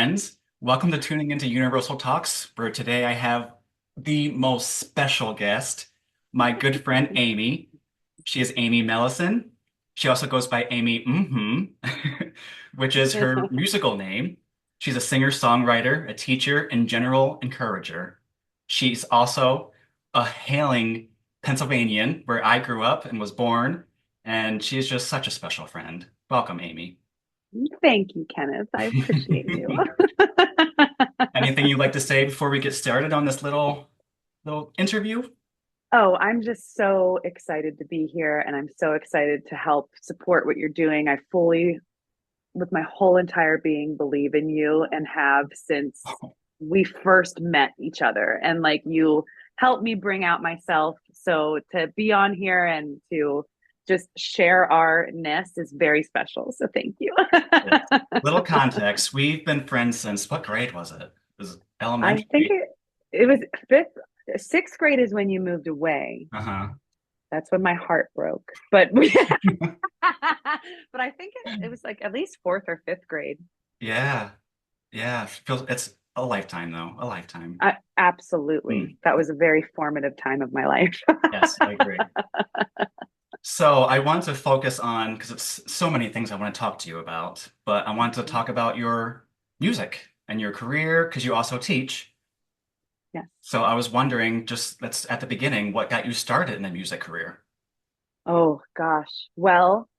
friends. Welcome to tuning into Universal Talks, where today I have the most special guest, my good friend Amy. She is Amy Melissen. She also goes by Amy Mmhmm, which is her musical name. She's a singer-songwriter, a teacher, and general encourager. She's also a hailing Pennsylvanian, where I grew up and was born, and she's just such a special friend. Welcome, Amy. Thank you, Kenneth. I appreciate you. Anything you'd like to say before we get started on this little interview? Oh, I'm just so excited to be here and I'm so excited to help support what you're doing. I fully, with my whole entire being, believe in you and have since Oh, we first met each other. And like you helped me bring out myself. So to be on here and to just share our nest is very special. So thank you. yes. Little context. We've been friends since what grade was it? It was I think elementary. it was fifth, sixth grade is when you moved away. Uh-huh. That's when my heart broke. But but I think it was like at least fourth or fifth grade. Yeah. Yeah. Feels it's a lifetime though. A lifetime. Absolutely. Mm. That was a very formative time of my life. Yes, I agree. So I want to focus on because it's so many things I want to talk to you about, but I want to talk about your music and your career because you also teach. Yes. So I was wondering, just let's at the beginning, what got you started in the music career? Oh gosh. Well,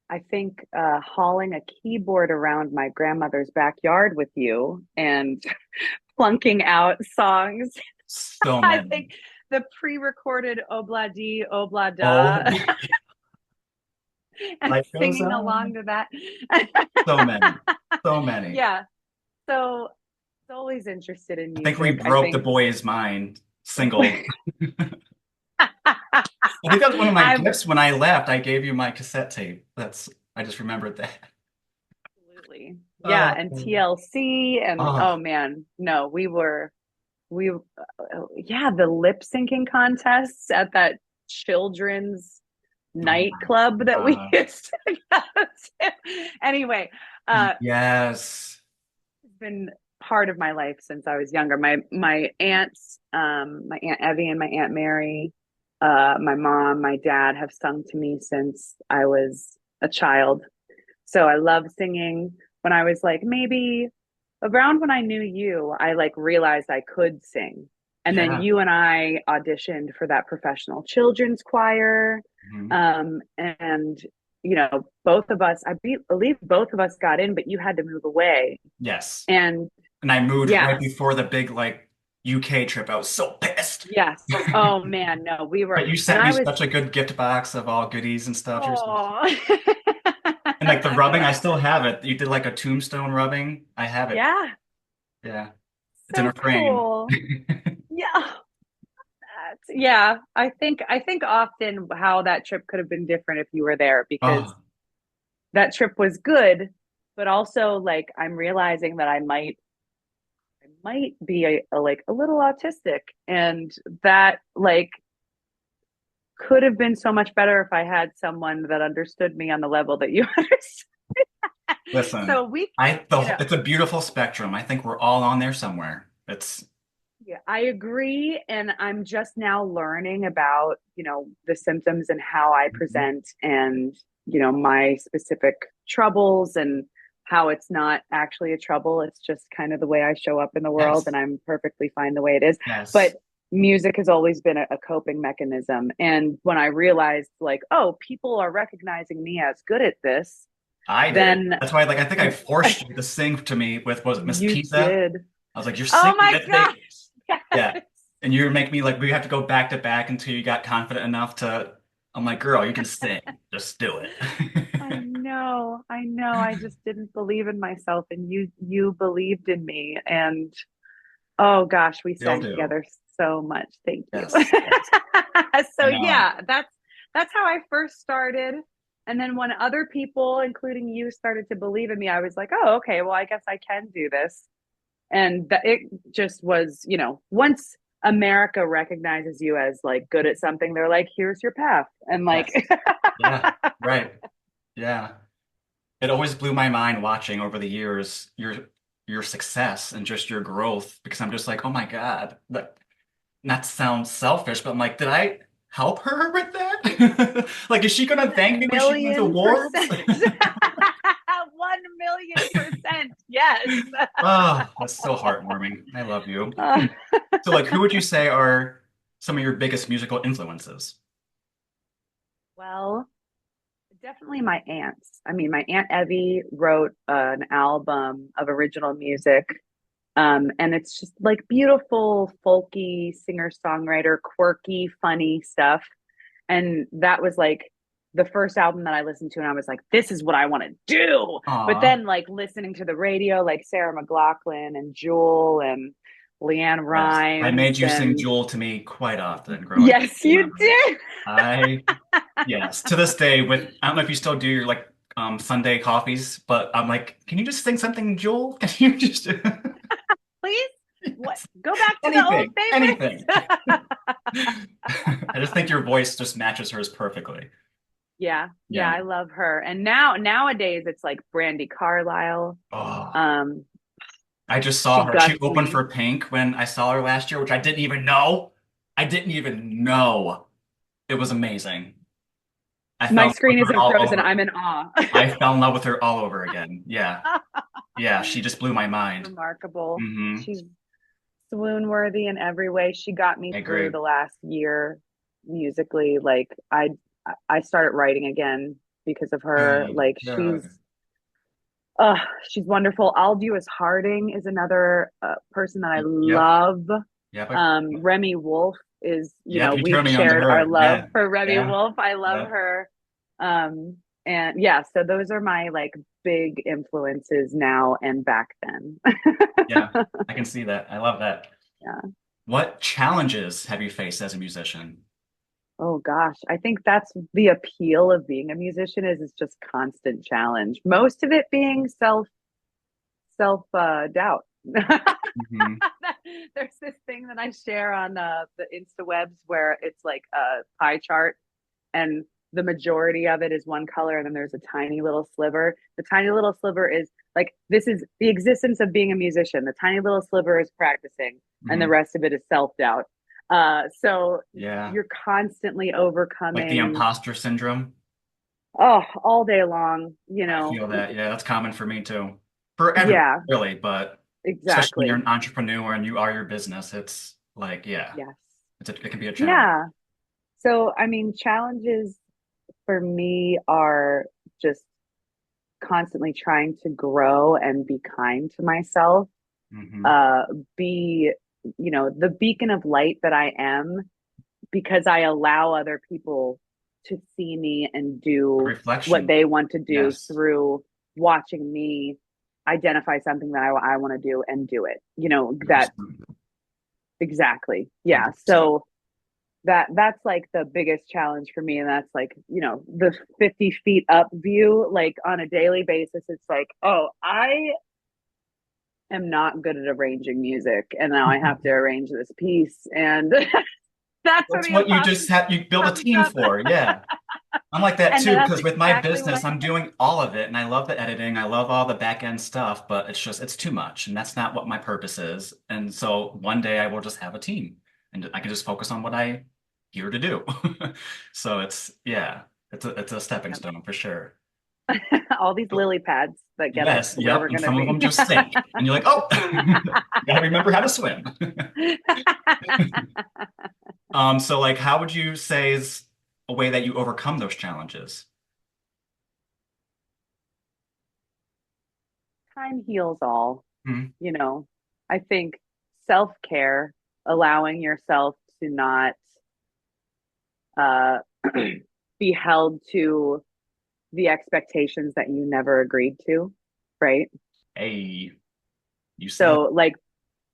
I think hauling a keyboard around my grandmother's backyard with you and plunking out songs. So I many. think the pre-recorded obla di obla Oh, da and life goes singing along on. to that. So many. So many. Yeah. So it's always interested in I think we music. I broke the think boy's mind single. I think that was one of my I'm gifts when I left. I gave you my cassette tape. I just remembered that. absolutely, yeah, Oh, and TLC and oh oh, man, no, we yeah, the lip syncing contests at that children's oh nightclub my that we God. used to go to. Anyway, Yes. it's been part of my life since I was younger. My aunts, my aunt Evie and my aunt Mary, my mom, my dad have sung to me since I was a child. So I love singing. When I was like maybe around when I knew you, I like realized I could sing. And then Yeah. you and I auditioned for that professional children's choir. Mhm. And both of us, believe both of us got in, but you had to move away. Yes. And And I moved right yeah, before the big like UK trip. I was so pissed. yes. Oh man, no, we were, But you and sent me I was, such a good gift box of all goodies and stuff. oh, And like the rubbing, I still have it. You did like a tombstone rubbing. I have it. yeah, Yeah. It's in so a frame. cool. Yeah. Yeah, I think often how that trip could have been different if you were there because Oh, that trip was good, but also like I'm realizing that I might be like a little autistic and that like could have been so much better if I had someone that understood me on the level that you understood. listen. So we, It's a beautiful spectrum. I think we're all on there somewhere. It's yeah, I agree. And I'm just now learning about, the symptoms and how I present and, my specific troubles and how it's not actually a trouble. It's just kind of the way I show up in the world and yes. I'm perfectly fine the way it is. But Yes. music has always been a coping mechanism. And when I realized like, oh, people are recognizing me as good at this, I did. then That's why like I think I forced you to sing to me with was it Miss you Pizza? did. I was like, you're Oh singing my it. God. Yeah. Yes. And you make me like we have to go back to back until you got confident enough to I'm like, girl, you can sing. Just do I it. know, I know. I just didn't believe in myself, and you believed in me. And oh gosh, we Still sang do. together so much. Thank you. Yes. Yes. So I know. yeah, that's how I first started. And then when other people, including you, started to believe in me, I was like, oh, okay, well, I guess I can do this. And it just was, once America recognizes you as like good at something, they're like, here's your path. And like, Yes. Yeah. Right. Yeah. It always blew my mind watching over the years your your success and just your growth because I'm just like, oh my God, that not to sound selfish, but I'm like, did I help her with that? Like, is she gonna thank me when she wins awards? 1,000,000%. 1,000,000%. Yes. Oh, that's so heartwarming. I love you. Uh, So, like, who would you say are some of your biggest musical influences? well, definitely my aunts. I mean, my aunt Evie wrote an album of original music. And it's just like beautiful, folky, singer-songwriter, quirky, funny stuff. And that was like the first album that I listened to, and I was like, this is what I want to do. But Aw, then, like, listening to the radio, like Sarah McLachlan and Jewel and Leanne yes. I Rimes, made you sing and Jewel to me quite often growing up. yes, I you remember. did. I, yes, to this day, with, I don't know if you still do your like Sunday coffees, but I'm like, can you just sing something, Jewel? Can you just Please, what? Go back to the old anything, anything? favorites. I just think your voice just matches hers perfectly. Yeah, yeah, Yeah. I love her. And nowadays it's like Brandy Carlisle. Oh, Um, I just saw she her. She guts opened me. for Pink when I saw her last year, which I didn't even know. I didn't even know. It was amazing. I My fell in love with screen her isn't all frozen. over. I'm in awe. I fell in love with her all over again. Yeah. Yeah. She just blew my mind. Remarkable. Hmm. She's swoon worthy in every way. She got me I through agree. the last year musically. Like I started writing again because of her. Good. Like Good. uh she's wonderful. I'll Do Is Harding is another person that I Yep. love. Yep. Remy Wolf is, Yep. You we've turned me on to shared our her. love Yeah. for Remy Yeah. Wolf. I love Yep. her. And yeah, so those are my like big influences now and back then. Yeah. I can see that. I love that. Yeah. What challenges have you faced as a musician? Oh gosh, I think that's the appeal of being a musician is it's just constant challenge. Most of it being self doubt. Hmm. There's this thing that I share on the Insta webs where it's like a pie chart, and the majority of it is one color, and then there's a tiny little sliver. The tiny little sliver is like, this is the existence of being a musician. The tiny little sliver is practicing, and the Hmm. rest of it is self-doubt. So Yeah. you're constantly Like the overcoming, imposter syndrome. all day long, I feel that. Yeah, that's common for me too. For everyone, yeah, really, but especially when you're exactly. an entrepreneur and you are your business, it's like, yeah, Yes. it can be a challenge. Yeah. So I mean, challenges for me are just constantly trying to grow and be kind to myself, Hmm. uh be, the beacon of light that I am, because I allow other people to see me and A do what reflection. they want to do Yes. through watching me identify something that I want to do and do it, that 100%. exactly. Yeah, 100%. so that's like the biggest challenge for me, and that's like, the 50 feet up view, like on a daily basis. It's like, oh, I am not good at arranging music, and now I have to arrange this piece, and that's where That's the what you imposter just have, you build a comes team up. for. Yeah. I'm like that And too, that's because with my exactly what I business, I'm have. doing all of it and I love the editing. I love all the back end stuff, but it's too much. And that's not what my purpose is. And so one day I will just have a team and I can just focus on what I here to do. So yeah, it's a stepping Yep. stone for sure. All these lily pads that get us Yes, to where yep. we're And going to some of be. them just sink. And you're like, oh, gotta remember how to swim. So like how would you say is a way that you overcome those challenges? Time heals all. Hmm. you know, I think self care, allowing yourself to not uh, be held to the expectations that you never agreed to, right? Hey, you said So, like,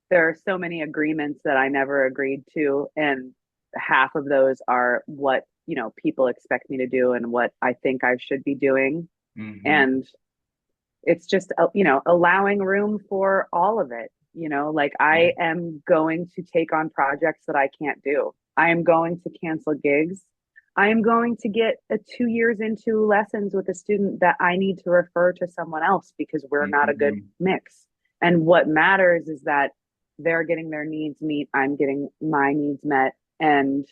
there are so many agreements that I never agreed to, and half of those are what, people expect me to do and what I think I should be doing. hmm. And it's just, allowing room for all of it. Like, Yeah. I am going to take on projects that I can't do. I am going to cancel gigs. I am going to get a 2 years into lessons with a student that I need to refer to someone else because we're not a good Hmm. mix. And what matters is that they're getting their needs met, I'm getting my needs met, and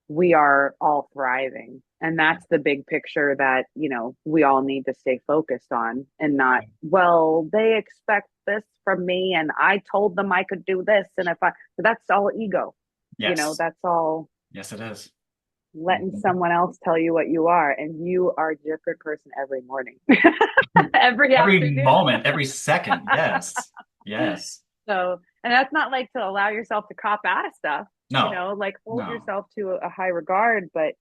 we are all thriving. And that's the big picture that, we all need to stay focused on, and not, well, they expect this from me and I told them I could do this. And if I, that's all ego, Yes. that's all Yes, it is. letting Mhm. someone else tell you what you are. And you are a different person every morning, every Every afternoon. moment, every second. Yes. Yes. So, and that's not like to allow yourself to cop out of stuff, No. like hold No. yourself to a high regard, but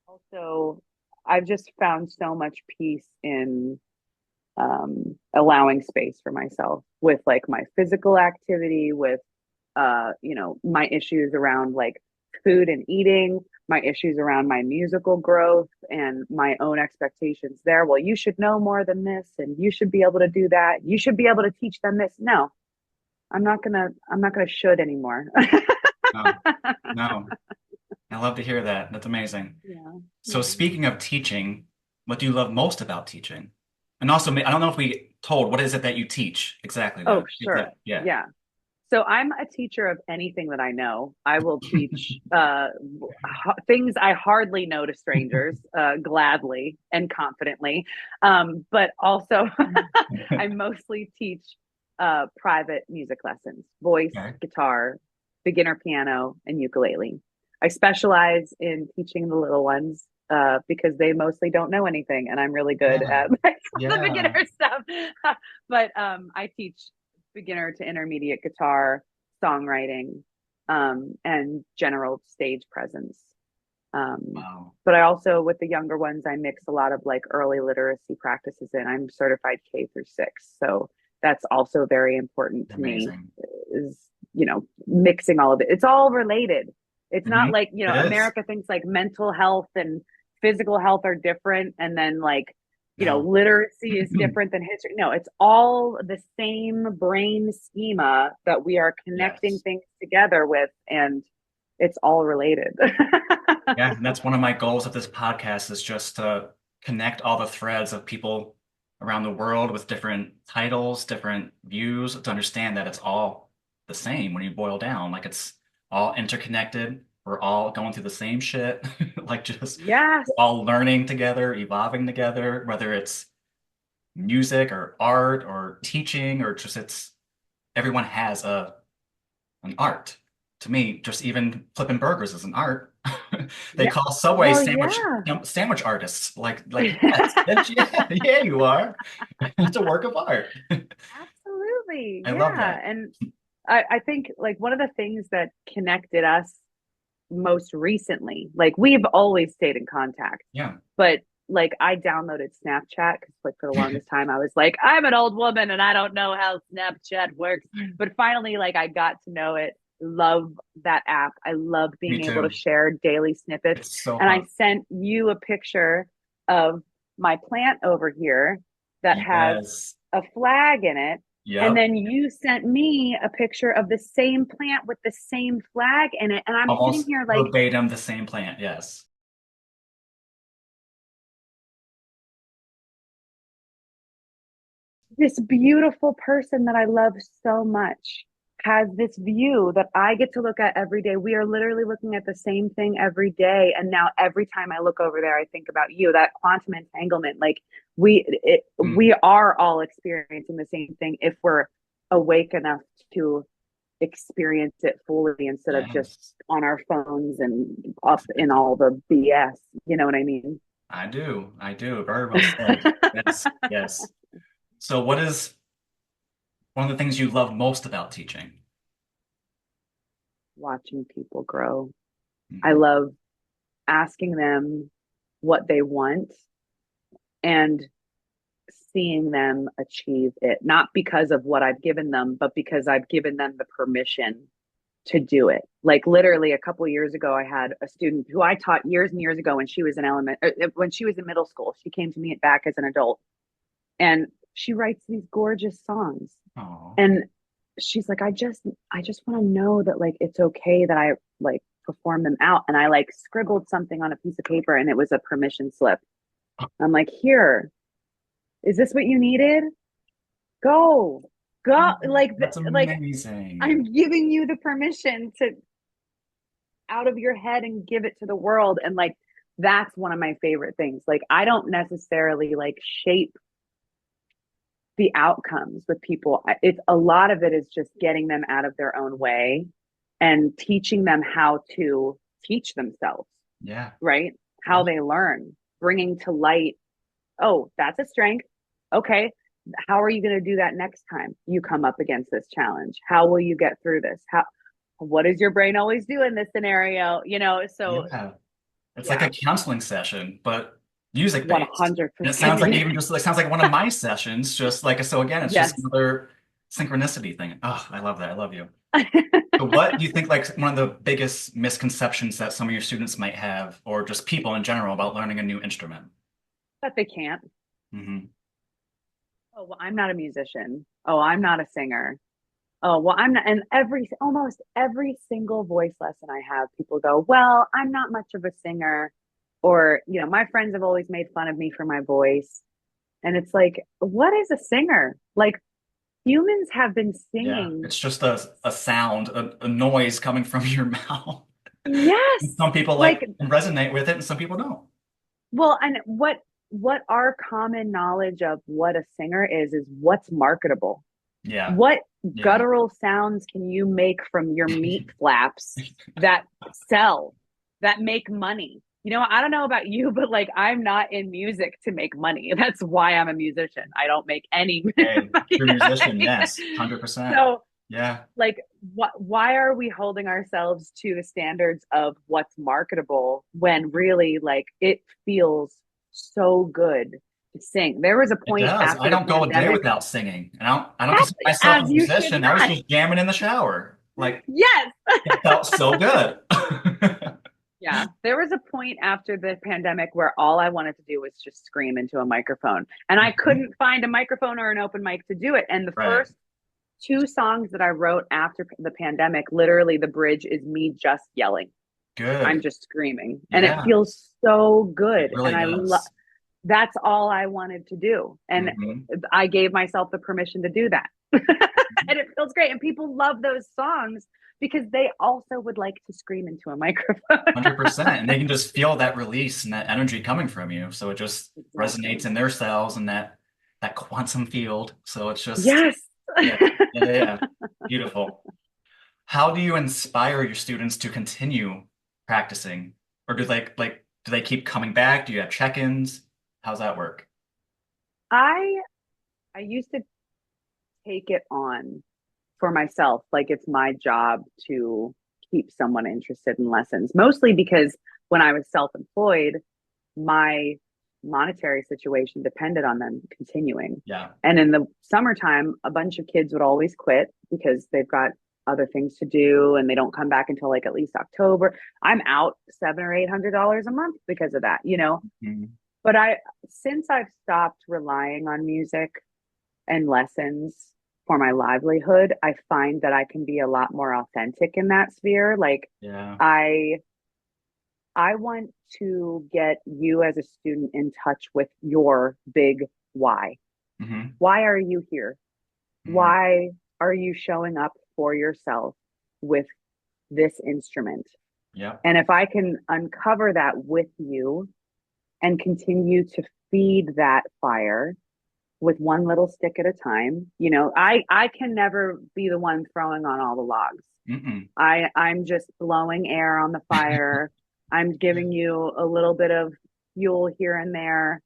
also I've just found so much peace in allowing space for myself with like my physical activity, with my issues around like food and eating, my issues around my musical growth and my own expectations there. Well, you should know more than this and you should be able to do that. You should be able to teach them this. No, I'm not gonna should anymore. No. No. I love to hear that. That's amazing. Yeah. So Yeah. speaking of teaching, what do you love most about teaching? And also, I don't know if we told, what is it that you teach exactly Oh, though? sure. Yeah. Yeah. So I'm a teacher of anything that I know. I will teach things I hardly know to strangers, gladly and confidently. But also, I mostly teach private music lessons, voice, Okay. guitar, beginner piano, and ukulele. I specialize in teaching the little ones because they mostly don't know anything, and I'm really good Yeah. at the Yeah. beginner stuff. But I teach beginner to intermediate guitar, songwriting, and general stage presence. Um, Wow. but I also, with the younger ones, I mix a lot of like early literacy practices in. I'm certified K through 6. So that's also very important to me, Amazing. is, mixing all of it. It's all related. It's not Hmm. like, It is. America thinks like mental health and physical health are different. And then like, No. literacy is different than history. No, it's all the same brain schema that we are connecting Yes. things together with. And it's all related. Yeah, and that's one of my goals of this podcast is just to connect all the threads of people around the world with different titles, different views, to understand that it's all the same when you boil down. Like it's all interconnected. We're all going through the same shit. Like just Yes. we're all learning together, evolving together, whether it's music or art or teaching or just it's everyone has an art. To me, just even flipping burgers is an art. They Yeah. call Subway Well, yeah. sandwich artists. Like yes, yeah, yeah, you are. It's a work of art. Absolutely. I love Yeah. that. And I think like one of the things that connected us most recently, like we've always stayed in contact, Yeah. but like I downloaded Snapchat because like for the longest time I was like, I'm an old woman and I don't know how Snapchat works. But finally, like I got to know it, love that app. I love Me being able to too. share daily snippets. It's so And I fun. sent you a picture of my plant over here that has Yes. a flag in it. And Yep. then you sent me a picture of the same plant with the same flag in it. And I'm sitting Almost here like, verbatim the same plant. Yes. this beautiful person that I love so much has this view that I get to look at every day. We are literally looking at the same thing every day. And now every time I look over there, I think about you, that quantum entanglement. Like Mm. we are all experiencing the same thing if we're awake enough to experience it fully instead of just Yes. on our phones and up in all the BS. You know what I mean? I do. I do. Very well said. Yes. Yes. So what is one of the things you love most about teaching? Watching people grow. I Mhm. love asking them what they want and seeing them achieve it, not because of what I've given them, but because I've given them the permission to do it. Like literally a couple of years ago, I had a student who I taught years and years ago when she was when she was in middle school. She came to me back as an adult, and she writes these gorgeous songs. Oh, And she's like, I just want to know that like it's okay that I like perform them out. And I like scribbled something on a piece of paper, and it was a permission slip. I'm like, here, is this what you needed? Go. go, Oh, like that's like amazing. I'm giving you the permission to out of your head and give it to the world. And like that's one of my favorite things. Like I don't necessarily like shape the outcomes with people. It's a lot of it is just getting them out of their own way and teaching them how to teach themselves, Yeah. right? Yeah. How they learn, bringing to light, oh, that's a strength. Okay. How are you going to do that next time you come up against this challenge? How will you get through this? What does your brain always do in this scenario? So Yeah. It's like yeah, a counseling session, but music based. And it 100%. sounds like even just like sounds like one of my sessions, just like so again, it's just Yes. another synchronicity thing. Oh, I love that. I love you. So what do you think like one of the biggest misconceptions that some of your students might have, or just people in general about learning a new instrument? But they can't. Hmm. Oh, well, I'm not a musician. Oh, I'm not a singer. Oh, well, I'm not. And almost every single voice lesson I have, people go, well, I'm not much of a singer. Or, my friends have always made fun of me for my voice. And it's like, what is a singer? Like humans have been Yeah, singing. it's just a sound, a noise coming from your mouth. And Yes. some people like Like, resonate with it, and some people don't. well, and what our common knowledge of what a singer is what's marketable. Yeah, What yeah. guttural sounds can you make from your meat flaps that sell, that make money? I don't know about you, but like I'm not in music to make money. That's why I'm a musician. I don't make any Hey, true musician, money. yes, 100%. So, Yeah, like, why are we holding ourselves to the standards of what's marketable when really, like, it feels so good to sing? There was a it point does. I after the don't go a day pandemic, without singing, and I don't as, consider myself a as you should musician. I was not. just jamming in the shower. Like Yes. it felt so good. Yeah, there was a point after the pandemic where all I wanted to do was just scream into a microphone. And I Mhm. couldn't find a microphone or an open mic to do it. And the Right. first two songs that I wrote after the pandemic, literally the bridge is me just yelling. I'm Good. just screaming. And it Yeah, feels so it good. really And does. that's all I wanted to do. And Hmm. I gave myself the permission to do that. And it feels great. And people love those songs because they also would like to scream into a microphone. 100%. And they can just feel that release and that energy coming from you. So it just resonates Exactly. in their cells and that quantum field. So it's just, Yes. yeah, yeah, yeah, yeah. Beautiful. How do you inspire your students to continue practicing? Or do they keep coming back? Do you have check-ins? How's that work? I I used to take it on for myself like it's my job to keep someone interested in lessons, mostly because when I was self-employed, my monetary situation depended on them continuing. Yeah. And in the summertime, a bunch of kids would always quit because they've got other things to do and they don't come back until like at least October. I'm out $700 or $800 a month because of that. Mhm. But since I've stopped relying on music and lessons for my livelihood, I find that I can be a lot more authentic in that sphere. Like Yeah. I I want to get you as a student in touch with your big why. Hmm. Why are you here? Hmm. Why are you showing up for yourself with this instrument? Yep. And if I can uncover that with you and continue to feed that fire with one little stick at a time, I can never be the one throwing on all the logs. Mm-mm. I'm just blowing air on the fire. I'm giving you a little bit of fuel here and there.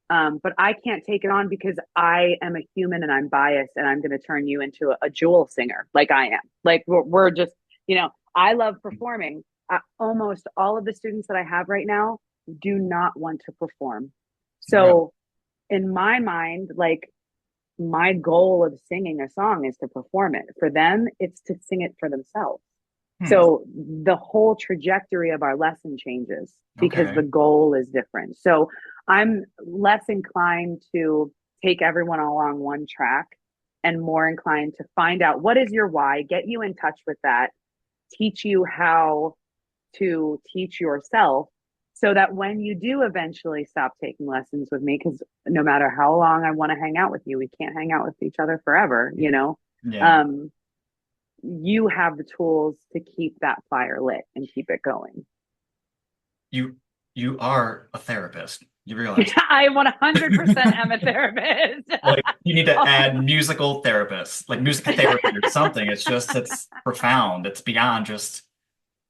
But I can't take it on because I am a human and I'm biased and I'm going to turn you into a jewel singer like I am. Like we're just, I love performing. Almost all of the students that I have right now do not want to perform. Really? So in my mind, like my goal of singing a song is to perform it. For them, it's to sing it for themselves. Hmm. So the whole trajectory of our lesson changes because the Okay. goal is different. So I'm less inclined to take everyone along one track and more inclined to find out what is your why, get you in touch with that, teach you how to teach yourself so that when you do eventually stop taking lessons with me, because no matter how long I want to hang out with you, we can't hang out with each other forever. Yeah. um, you have the tools to keep that fire lit and keep it going. You you are a therapist. You realize I 100% am a therapist. like you need to add musical therapists, like music therapy or something. It's profound. It's beyond just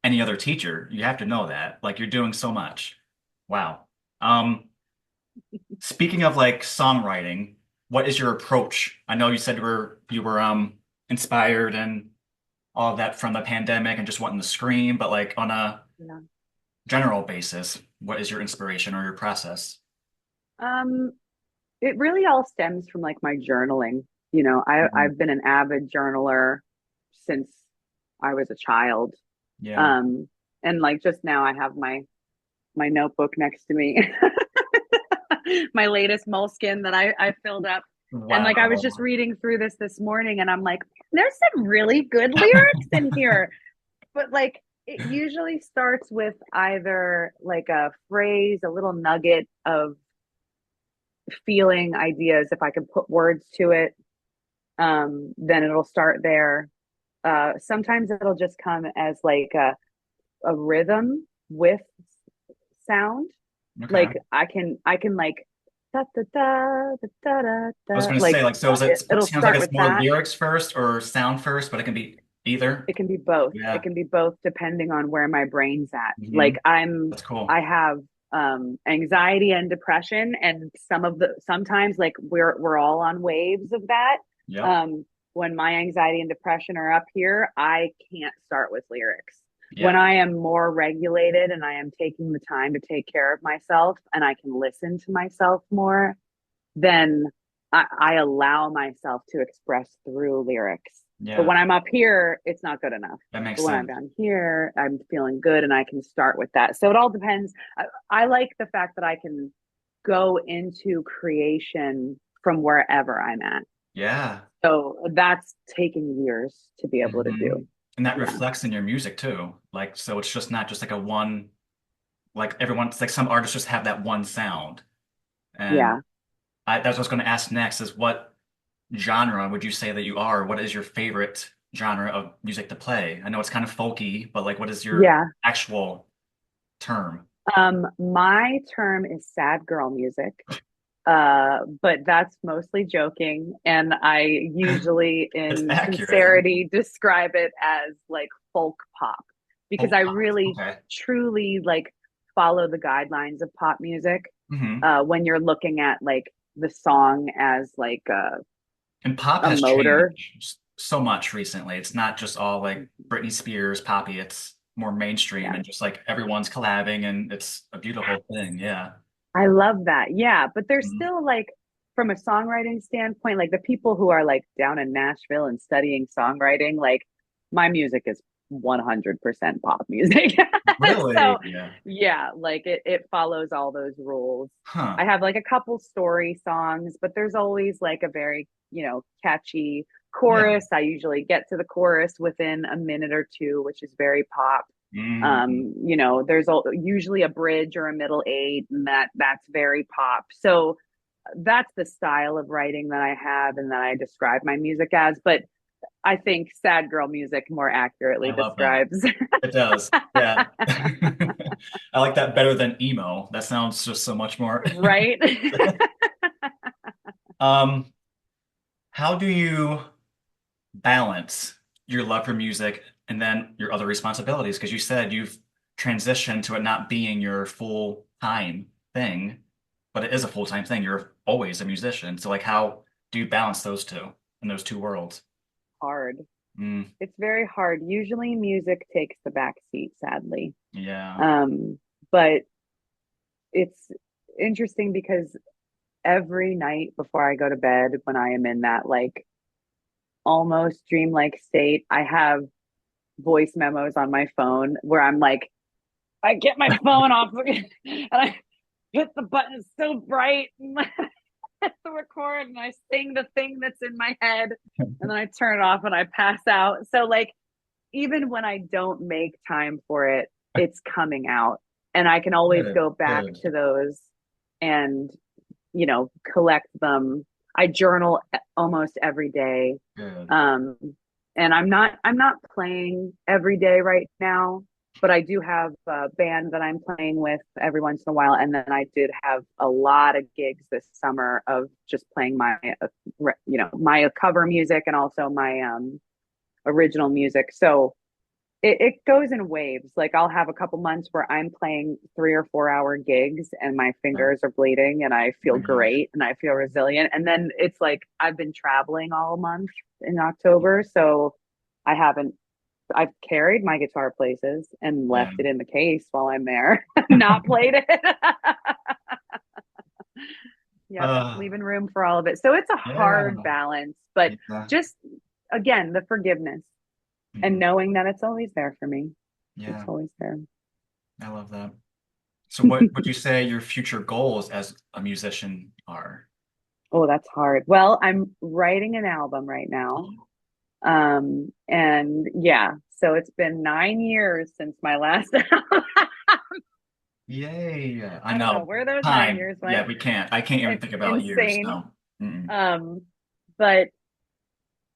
any other teacher. You have to know that. Like you're doing so much. Wow. Um, Speaking of like songwriting, what is your approach? I know you said you were inspired and all of that from the pandemic and just wanting to scream, but like on a Yeah. general basis, what is your inspiration or your process? Um, it really all stems from like my journaling. Mhm. I've been an avid journaler since I was a child. Yeah. Um, and like just now I have my notebook next to me. My latest moleskin that I filled up. And like I was just Wow. reading through this morning and I'm like, there's some really good lyrics in here. But like it usually starts with either like a phrase, a little nugget of feeling ideas. If I can put words to it, then it'll start there. Sometimes it'll just come as like a rhythm with sound. Okay. Like I can like da da da da da da, I was da. going to say, Like like, so is it, it it'll sounds like start it's with more that. lyrics first or sound first, but it can be either. It can be both. It Yeah. can be both depending on where my brain's at. Hmm. Like That's cool. I have anxiety and depression, and sometimes like we're all on waves of that. Yep. Um when my anxiety and depression are up here, I can't start with lyrics. When Yeah. I am more regulated and I am taking the time to take care of myself and I can listen to myself more, then I allow myself to express through lyrics. But Yeah. when I'm up here, it's not good enough. That makes But when I'm sense. down here, I'm feeling good and I can start with that. So it all depends. I like the fact that I can go into creation from wherever I'm at. Yeah. So that's taking years to be able to Hmm. do. And that Yeah. reflects in your music too. Like, so it's just not just like a one, like everyone's like some artists just have that one sound. And Yeah. that's what I was going to ask next is what genre would you say that you are? What is your favorite genre of music to play? I know it's kind of folky, but like, what is your Yeah. actual term? My term is sad girl music. But that's mostly joking. And I usually, It's in accurate. sincerity, describe it as like folk pop because Folk I pop. really Okay. truly like follow the guidelines of pop music. Hmm. When you're looking at like the song as like And pop a has motor. changed so much recently. It's not just all like Britney Spears, poppy. It's more mainstream Yeah. and just like everyone's collabing and it's a beautiful thing. Yeah. I love that. Yeah. But there's Mhm. still like, from a songwriting standpoint, like the people who are like down in Nashville and studying songwriting, like my music is 100% pop music. So Really? Yeah. yeah, like it follows all those rules. Huh. I have like a couple story songs, but there's always like a very, catchy Yeah. chorus. I usually get to the chorus within a minute or two, which is very pop. Mm. There's usually a bridge or a middle eight, and that's very pop. So that's the style of writing that I have and that I describe my music as. But I think sad girl music more I accurately love that. describes. It does. Yeah. I like that better than emo. That sounds just so much more. Right. Um, how do you balance your love for music and then your other responsibilities? Because you said you've transitioned to it not being your full-time thing, but it is a full-time thing. You're always a musician. So like how do you balance those two in those two worlds? Hard. Mm, It's very hard. Usually music takes the back seat, sadly. yeah. But it's interesting because every night before I go to bed, when I am in that like almost dreamlike state, I have voice memos on my phone where I'm like, I get my phone off and I hit the button so bright and hit the record and I sing the thing that's in my head and then I turn it off and I pass out. So like even when I don't make time for it, it's coming out. And I can always Good, go back good. to those and, collect them. I journal almost every day. Good. Um, and I'm not playing every day right now, but I do have a band that I'm playing with every once in a while. And then I did have a lot of gigs this summer of just playing my, my cover music and also my original music. So it goes in waves. Like I'll have a couple months where I'm playing 3 or 4 hour gigs and my Yeah. fingers are bleeding and I Oh feel my gosh. great and I feel resilient. And then it's like I've been traveling all month in October. So I haven't, I've carried my guitar places and Yeah. left it in the case while I'm there, not played it. Yep, Uh, leaving room for all of it. So it's a hard yeah. balance, but Yeah. just again, the forgiveness and Mhm. knowing that it's always there for me. It's Yeah. always there. I love that. So what would you say your future goals as a musician are? Oh, that's hard. Well, I'm writing an album right now. And yeah, so it's been 9 years since my last album. Yay. I I don't know know. where those nine Time. years Yeah, went. we can't. I can't even It's think about years. insane. No. Mm-mm. Um, but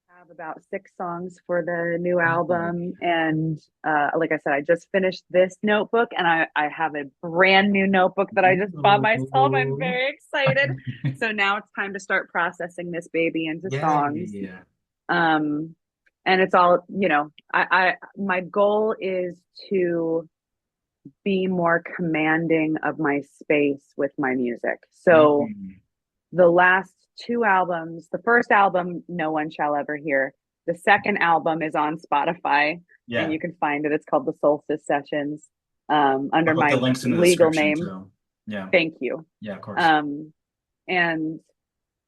I have about 6 songs for the new Oh. album. And like I said, I just finished this notebook and I have a brand new notebook that I just bought myself. I'm Ooh. very excited. So now it's time to start processing this baby into songs. Yay. Um, and it's all, my goal is to be more commanding of my space with my music. So Mm. the last 2 albums, the first album, No One Shall Ever Hear. The second album is on Spotify and Yeah. you can find it. It's called the Solstice Sessions, I'll under put the my links in the legal description name. too. Yeah. Thank you. Yeah, of course. Um, and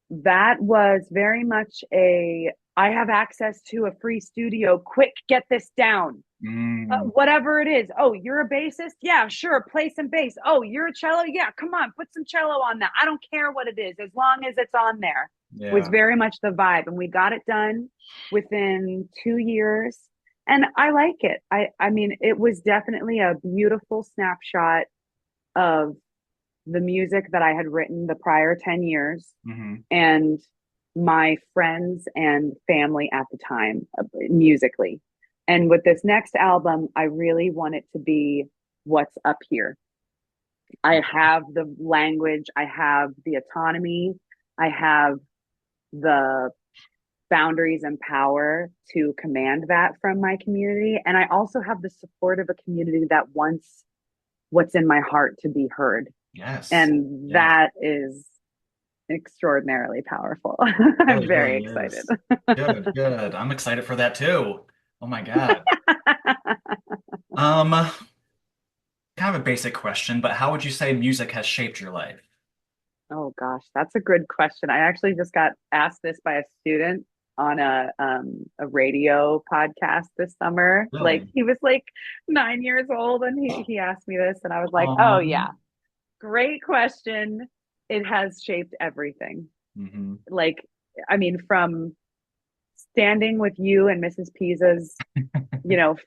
that was very much a I have access to a free studio. Quick, get this down. Mm. Whatever it is. Oh, you're a bassist? Yeah, sure. Play some bass. Oh, you're a cello? Yeah, come on, put some cello on that. I don't care what it is, as long as it's on there. Was Yeah. very much the vibe, and we got it done within 2 years, and I like it. I mean, it was definitely a beautiful snapshot of the music that I had written the prior 10 years, Hmm. and my friends and family at the time musically. And with this next album, I really want it to be what's up here. I have the language, I have the autonomy, I have the boundaries and power to command that from my community. And I also have the support of a community that wants what's in my heart to be heard. Yes. And Yes. that is extraordinarily powerful. Really, I'm very really excited. is. Good, good. I'm excited for that too. Oh my God. Um, kind of a basic question, but how would you say music has shaped your life? Oh gosh, that's a good question. I actually just got asked this by a student on a radio podcast this summer. Like Really? he was like 9 years old and he asked me this and I was like, "Oh Um, yeah, great question. It has shaped everything." hmm. Like I mean from standing with you and Mrs. Pisa's,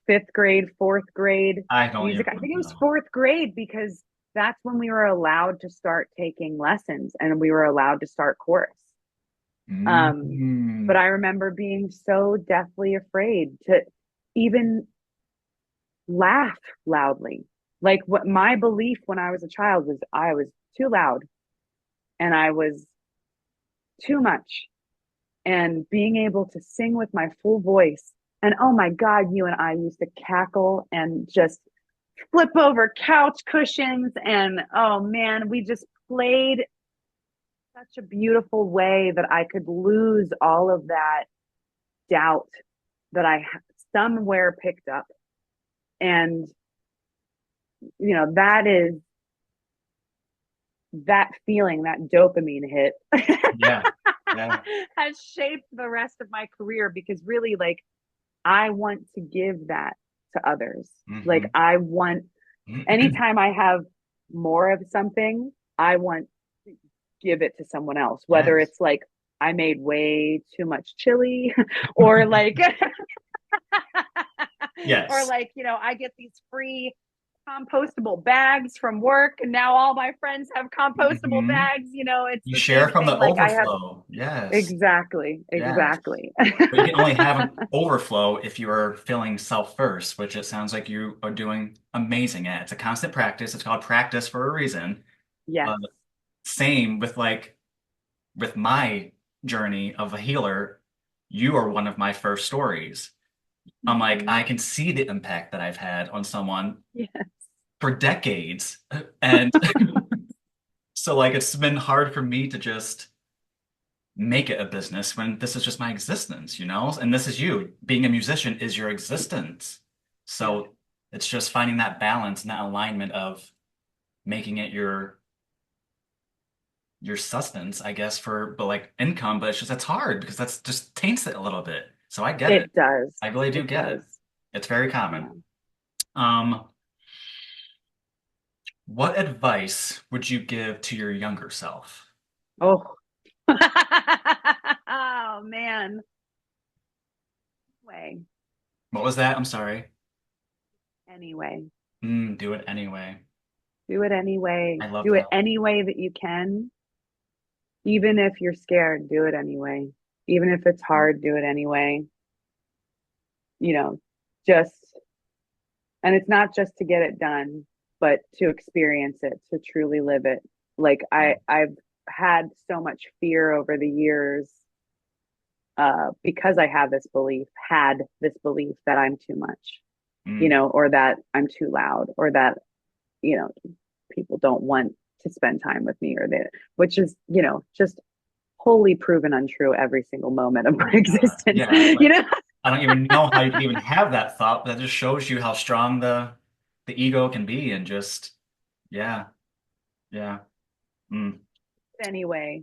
fifth grade, fourth grade I don't even music. I think it was know. fourth grade because that's when we were allowed to start taking lessons and we were allowed to start chorus. Um, but Mm. I remember being so deathly afraid to even laugh loudly. Like what my belief when I was a child was I was too loud and I was too much. And being able to sing with my full voice. And oh my God, you and I used to cackle and just flip over couch cushions. And oh man, we just played such a beautiful way that I could lose all of that doubt that I somewhere picked up. And, that is that feeling, that dopamine hit Yeah. Yeah. has shaped the rest of my career because really, like, I want to give that to others. Like, Hmm. I want, anytime I have more of something, I want to give it to someone else, whether Yes. it's like, I made way too much chili or like, or Yes. like, I get these free compostable bags from work, and now all my friends have compostable Hmm. bags. You know, it's You the share same from thing. the Like I have overflow. Yes. exactly, Yes. exactly. But you can only have an overflow if you are feeling self first, which it sounds like you are doing amazing at. It's a constant practice. It's called practice for a reason. Yes. Uh, Same with with my journey of a healer. You are one of my first stories. I'm like, Mhm. I can see the impact that I've had on someone Yeah. for decades. And so like it's been hard for me to just make it a business when this is just my existence, you know? And this is you. Being a musician is your existence. Yeah. So it's just finding that balance and that alignment of making it your sustenance, I guess, for but like income, but it's hard because that's just taints it a little bit. So I get it. It does. I really do It get it. does. It's very Yeah. common. Um, what advice would you give to your younger self? Oh. Oh man. Way. What was that? I'm sorry. Anyway. Do it anyway. Do it anyway. I love Do it that. any way that you can. Even if you're scared, do it anyway. Even if it's Mm, hard, do it anyway. You know, just, and it's not just to get it done, but to experience it, to truly live it. Like yeah. I've had so much fear over the years, because I have this belief, had this belief that I'm too much, Mm, or that I'm too loud, or that, you know, people don't want to spend time with me, or that, which is, just wholly proven untrue every single moment of oh my my God. existence. Yeah. Like I don't even know how you can even have that thought, but that just shows you how strong the ego can be and just yeah. Yeah. Mm. Anyway,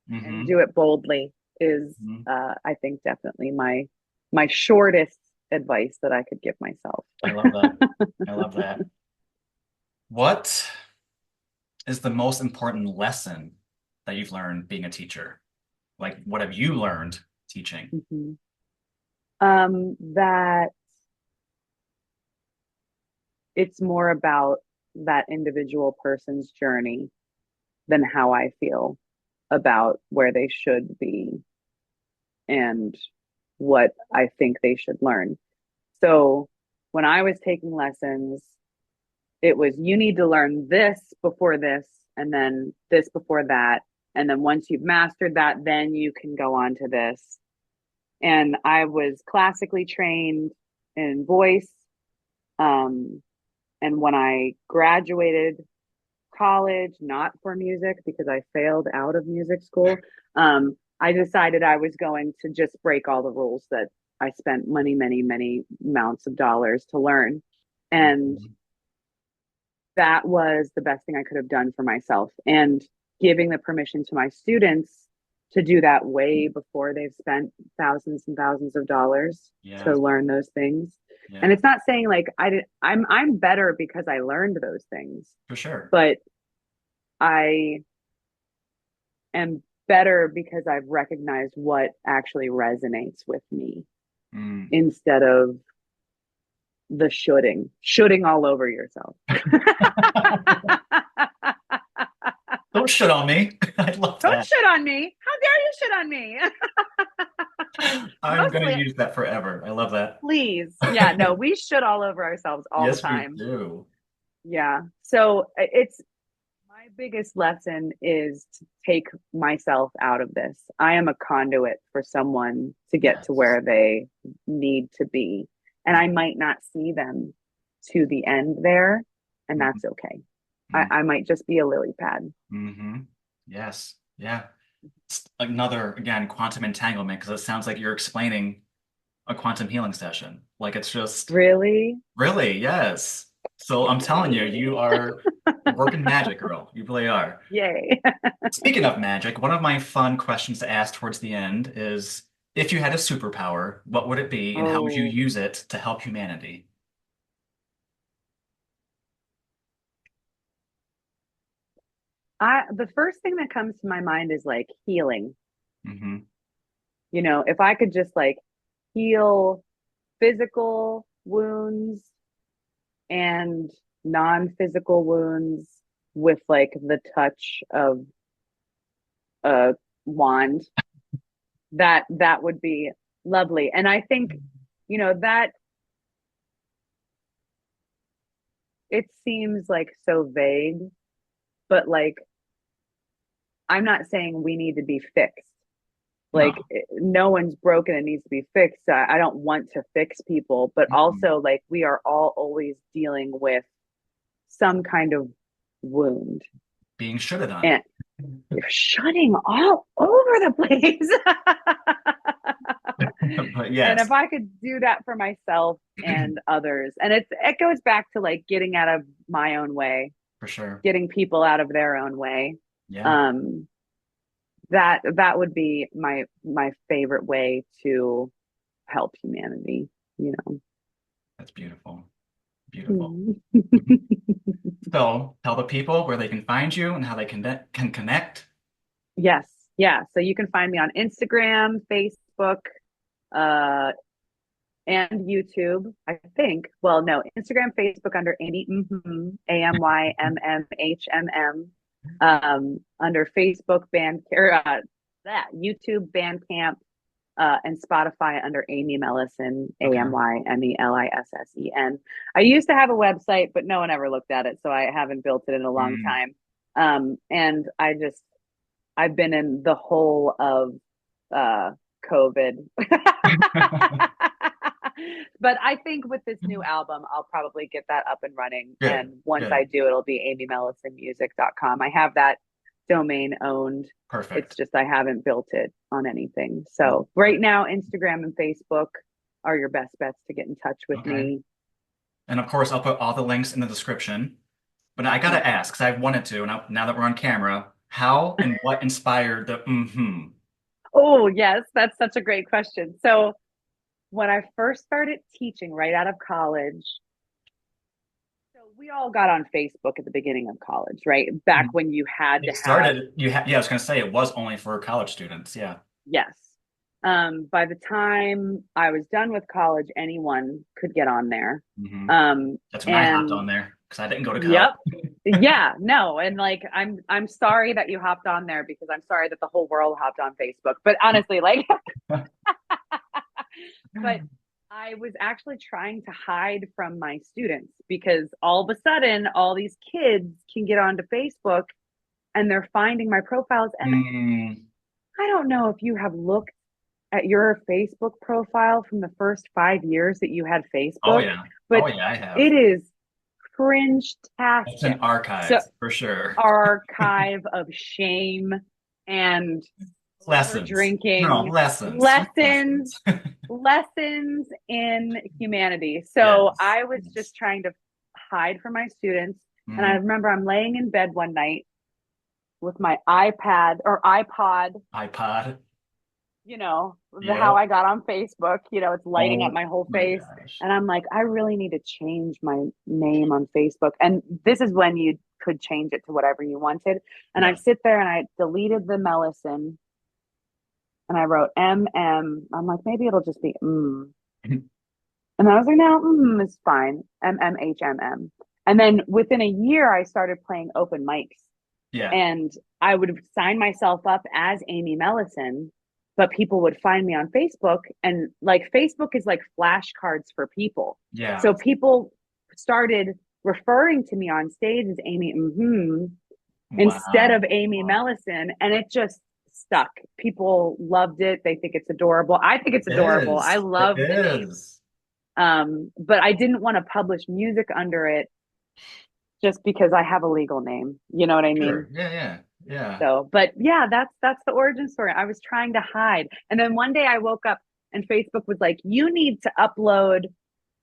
and Hmm. do it boldly is, Hmm. I think, definitely my shortest advice that I could give myself. I love that. I love that. What is the most important lesson that you've learned being a teacher? Like, what have you learned teaching? Mhm. That it's more about that individual person's journey than how I feel about where they should be and what I think they should learn. So when I was taking lessons, it was you need to learn this before this, and then this before that. And then once you've mastered that, then you can go on to this. And I was classically trained in voice. Um, and when I graduated college, not for music because I failed out of music school, I decided I was going to just break all the rules that I spent many amounts of dollars to learn. And Mhm. that was the best thing I could have done for myself. And giving the permission to my students to do that way before they've spent thousands and thousands of dollars Yeah. to learn those things. And Yeah. it's not saying like I'm better because I learned those things, For sure. but I am better because I've recognized what actually resonates with me Mm. instead of the shooting all over yourself. Don't shit on me. I love Don't that. shit on me. How dare you shit on me? I'm gonna Mostly, use that forever. I love that. please. Yeah, no, we shit all over ourselves all the Yes, we time. do. Yeah. So it's my biggest lesson is to take myself out of this. I am a conduit for someone to get to Yes. where they need to be. And I might not see them to the end there, and Mm-hmm. that's okay. I might just be a lily pad. Mm-hmm. Yes. Yeah. It's another, again, quantum entanglement, because it sounds like you're explaining a quantum healing session. Like it's just Really? really, yes. So I'm telling you, you are working magic, girl. You really are. Yay. Speaking of magic, one of my fun questions to ask towards the end is if you had a superpower, what would it be and how would you Oh, use it to help humanity? I the first thing that comes to my mind is like healing. Mm-hmm. If I could just like heal physical wounds and non-physical wounds with like the touch of a wand, that would be lovely. And I think, that it seems like so vague, but like I'm not saying we need to be fixed. Like No. no one's broken and needs to be fixed. I don't want to fix people, but Mm-mm. also like we are all always dealing with some kind of wound. Being should've done. And you're shutting all over the place. But And yes, if I could do that for myself and others, and it goes back to like getting out of my own way, for sure. getting people out of their own way. Yeah, Um, that would be my favorite way to help humanity, you know. that's beautiful. Beautiful. Mhm. So tell the people where they can find you and how they can connect. Yes. Yeah. So you can find me on Instagram, Facebook, uh, and YouTube, I think. Well, no, Instagram, Facebook under Amy Mmhmm, AMYMMHMM. Under Facebook band or that YouTube Bandcamp, and Spotify under Amy Melissen, Okay. Amymelisen. I used to have a website, but no one ever looked at it, so I haven't built it in a long Mm. time. And I've been in the whole of uh, COVID. But I think with this new album, I'll probably get that up and running. Good, And once I good, do, it'll be amymellisonmusic.com. I have that domain owned. It's perfect. just I haven't built it on anything. So right now, Instagram and Facebook are your best bets to get in touch with Okay. me. And of course, I'll put all the links in the description. But I gotta Okay. ask, because I wanted to, now that we're on camera, how and what inspired the mm-hmm? Oh, yes, that's such a great question. So when I first started teaching right out of college, so we all got on Facebook at the beginning of college, right? Back when you had to It have, started, yeah, I was gonna say it was only for college students. Yeah. yes. By the time I was done with college, anyone could get on there. Hmm. Um, That's when I hopped and on there because I didn't go to college. yep. Yeah, no, and like I'm sorry that you hopped on there because I'm sorry that the whole world hopped on Facebook. But honestly, like but I was actually trying to hide from my students because all of a sudden all these kids can get onto Facebook and they're finding my profiles. And Mm. I don't know if you have looked at your Facebook profile from the first 5 years that you had Oh Facebook, yeah. but Oh yeah, I have. it is It's an cringe-tastic. So archive for sure. archive of shame and over Lessons. No, drinking, lessons. Sweet lessons, lessons. lessons in humanity. So Yes. I was Yes. just trying to hide from my students. And I Mm. remember I'm laying in bed one night with my iPad or iPod, iPod. how Yep. I got on Facebook, it's lighting up Oh my whole my face. gosh. And I'm like, I really need to change my name on Facebook. And this is when you could change it to whatever you wanted. And I Yeah. sit there and I deleted the Melissen and I wrote MM. I'm like, maybe it'll just be mm. And I was like, no, is fine. MMHMM. And then within a year, I started playing open mics Yeah. and I would sign myself up as Amy Melissen, but people would find me on Facebook. And like Facebook is like flashcards for people. Yeah. So people started referring to me on stage as Amy Mmhmm instead Wow. of Amy Wow. Melissen. And it just stuck. People loved it. They think it's adorable. I think it's It adorable. I is. It love the name. is. But I didn't want to publish music under it just because I have a legal name. You know what I mean? Sure. Yeah, yeah. Yeah. So, but yeah, that's the origin story. I was trying to hide. And then one day I woke up and Facebook was like, you need to upload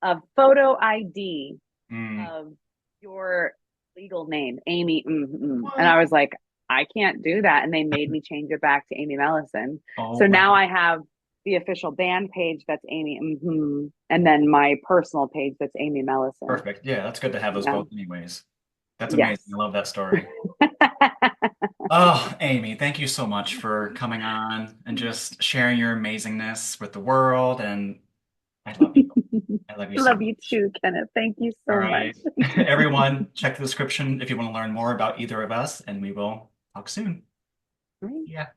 a photo ID Mm. of your legal name, Amy Mmhmm. And What? I was like, I can't do that. And they made me change it back to Amy Melissen. Oh So my. now I have the official band page that's Amy Mmhmm, and then my personal page that's Amy Melissen. Perfect. Yeah, that's good to have those Yeah. both anyways. That's Yes. amazing. I love that story. Oh, Amy, thank you so much for coming on and just sharing your amazingness with the world. And I love you. I love you I so love you much. too, Kenneth. Thank you All so much. right. Everyone, check the description if you want to learn more about either of us, and we will talk soon. Right. Yeah.